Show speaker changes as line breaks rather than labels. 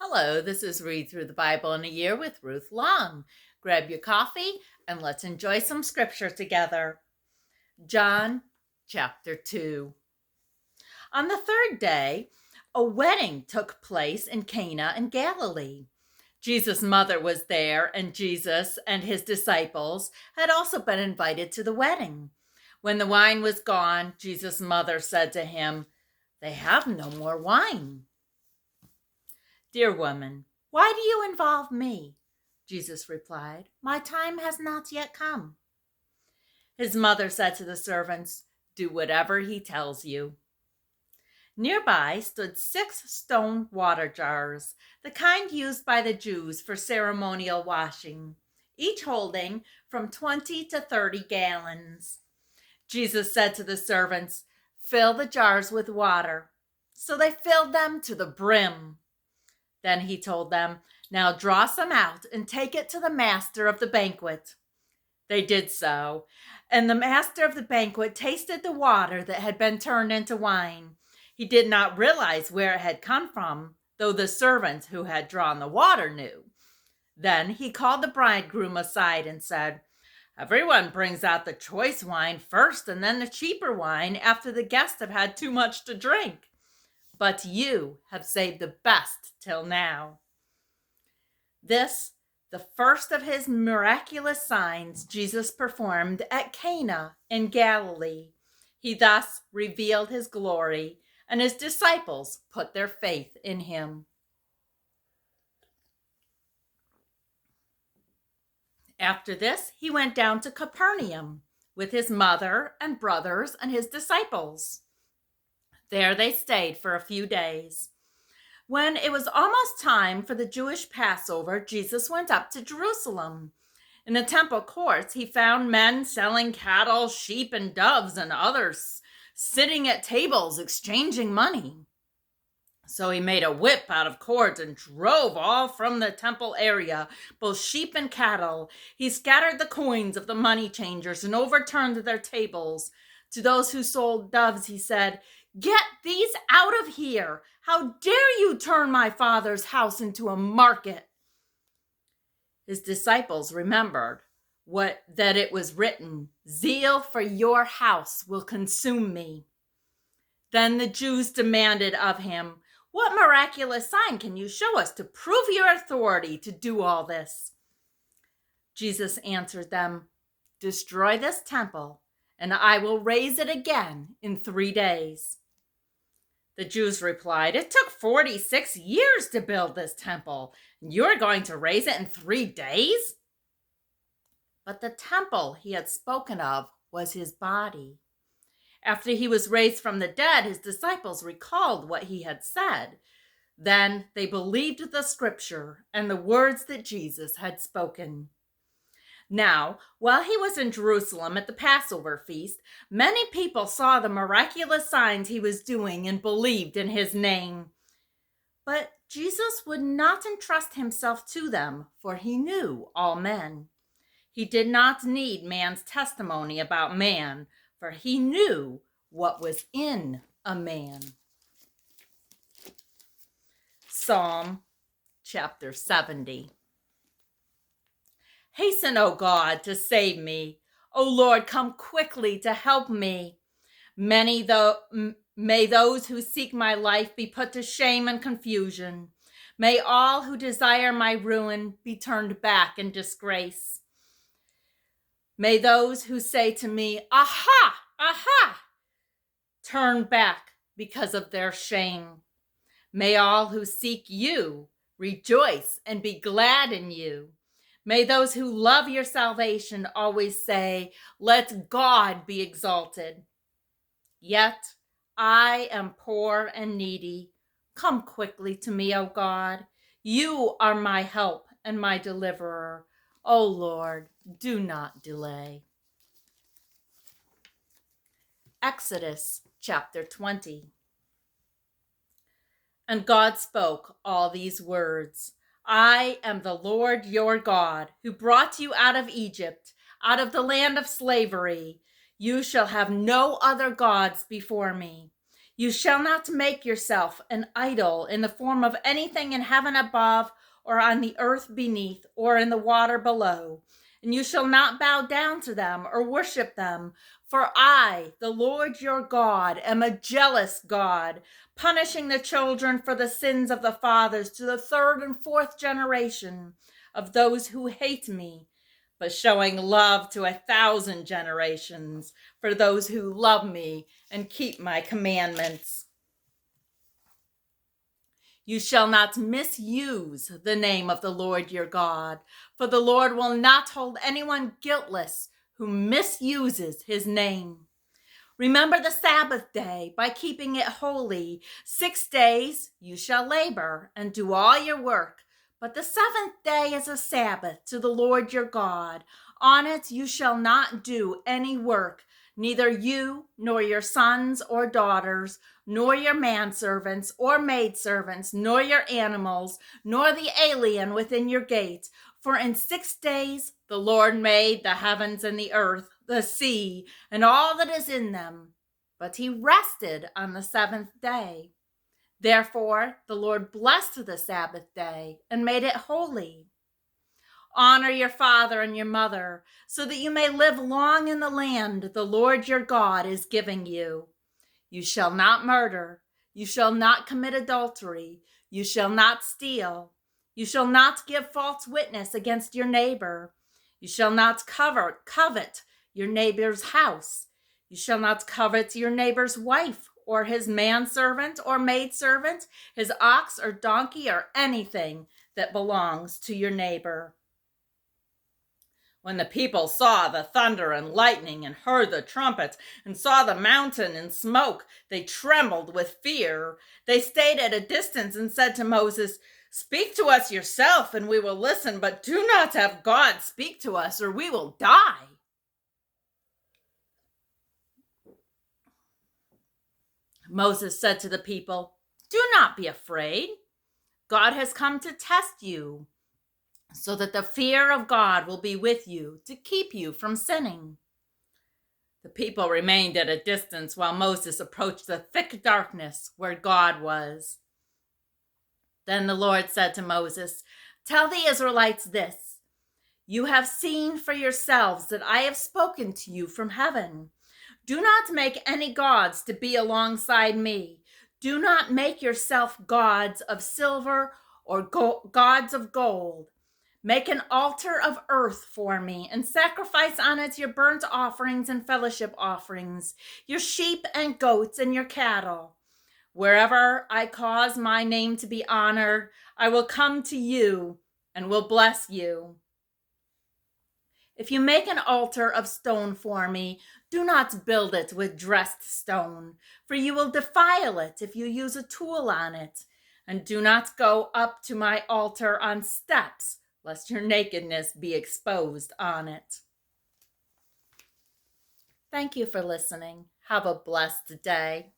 Hello, this is Read Through the Bible in a Year with Ruth Long. Grab your coffee and let's enjoy some scripture together. John chapter 2. On the third day, a wedding took place in Cana in Galilee. Jesus' mother was there, and Jesus and his disciples had also been invited to the wedding. When the wine was gone, Jesus' mother said to him, "They have no more wine." "Dear woman, why do you involve me?" Jesus replied. "My time has not yet come." His mother said to the servants, "Do whatever he tells you." Nearby stood 6 stone water jars, the kind used by the Jews for ceremonial washing, each holding from 20 to 30 gallons. Jesus said to the servants, "Fill the jars with water." So they filled them to the brim. Then he told them, "Now draw some out and take it to the master of the banquet." They did so, and the master of the banquet tasted the water that had been turned into wine. He did not realize where it had come from, though the servant who had drawn the water knew. Then he called the bridegroom aside and said, "Everyone brings out the choice wine first and then the cheaper wine after the guests have had too much to drink. But you have saved the best till now." This, the first of his miraculous signs Jesus performed at Cana in Galilee. He thus revealed his glory, and his disciples put their faith in him. After this, he went down to Capernaum with his mother and brothers and his disciples. There they stayed for a few days. When it was almost time for the Jewish Passover, Jesus went up to Jerusalem. In the temple courts, he found men selling cattle, sheep, and doves, and others sitting at tables exchanging money. So he made a whip out of cords and drove all from the temple area, both sheep and cattle. He scattered the coins of the money changers and overturned their tables. To those who sold doves, he said, "Get these out of here! How dare you turn my Father's house into a market?" His disciples remembered that it was written, "Zeal for your house will consume me." Then the Jews demanded of him, "What miraculous sign can you show us to prove your authority to do all this?" Jesus answered them, "Destroy this temple, and I will raise it again in 3 days." The Jews replied, "It took 46 years to build this temple, and you're going to raise it in 3 days?" But the temple he had spoken of was his body. After he was raised from the dead, his disciples recalled what he had said. Then they believed the scripture and the words that Jesus had spoken. Now, while he was in Jerusalem at the Passover feast, many people saw the miraculous signs he was doing and believed in his name. But Jesus would not entrust himself to them, for he knew all men. He did not need man's testimony about man, for he knew what was in a man. Psalm chapter 70. Hasten, O God, to save me. O Lord, come quickly to help me. May those who seek my life be put to shame and confusion. May all who desire my ruin be turned back in disgrace. May those who say to me, "Aha, aha," turn back because of their shame. May all who seek you rejoice and be glad in you. May those who love your salvation always say, "Let God be exalted." Yet I am poor and needy. Come quickly to me, O God. You are my help and my deliverer. O Lord, do not delay. Exodus chapter 20. And God spoke all these words: "I am the Lord your God, who brought you out of Egypt, out of the land of slavery. You shall have no other gods before me. You shall not make yourself an idol in the form of anything in heaven above, or on the earth beneath, or in the water below. And you shall not bow down to them or worship them. For I, the Lord your God, am a jealous God, punishing the children for the sins of the fathers to the third and fourth generation of those who hate me, but showing love to 1,000 generations for those who love me and keep my commandments. You shall not misuse the name of the Lord your God, for the Lord will not hold anyone guiltless who misuses his name. Remember the Sabbath day by keeping it holy. 6 days you shall labor and do all your work, but the seventh day is a Sabbath to the Lord your God. On it you shall not do any work, neither you nor your sons or daughters, nor your manservants or maidservants, nor your animals, nor the alien within your gates. For in 6 days the Lord made the heavens and the earth, the sea, and all that is in them. But he rested on the seventh day. Therefore the Lord blessed the Sabbath day and made it holy. Honor your father and your mother, so that you may live long in the land the Lord your God is giving you. You shall not murder. You shall not commit adultery. You shall not steal. You shall not give false witness against your neighbor. You shall not covet your neighbor's house. You shall not covet your neighbor's wife, or his manservant or maidservant, his ox or donkey, or anything that belongs to your neighbor. When the people saw the thunder and lightning and heard the trumpets and saw the mountain in smoke, they trembled with fear. They stayed at a distance and said to Moses, "Speak to us yourself and we will listen, but do not have God speak to us or we will die." Moses said to the people, "Do not be afraid. God has come to test you, so that the fear of God will be with you to keep you from sinning." The people remained at a distance while Moses approached the thick darkness where God was. Then the Lord said to Moses, "Tell the Israelites this: you have seen for yourselves that I have spoken to you from heaven. Do not make any gods to be alongside me. Do not make yourself gods of silver or gods of gold. Make an altar of earth for me and sacrifice on it your burnt offerings and fellowship offerings, your sheep and goats and your cattle. Wherever I cause my name to be honored, I will come to you and will bless you. If you make an altar of stone for me, do not build it with dressed stone, for you will defile it if you use a tool on it. And do not go up to my altar on steps, lest your nakedness be exposed on it." Thank you for listening. Have a blessed day.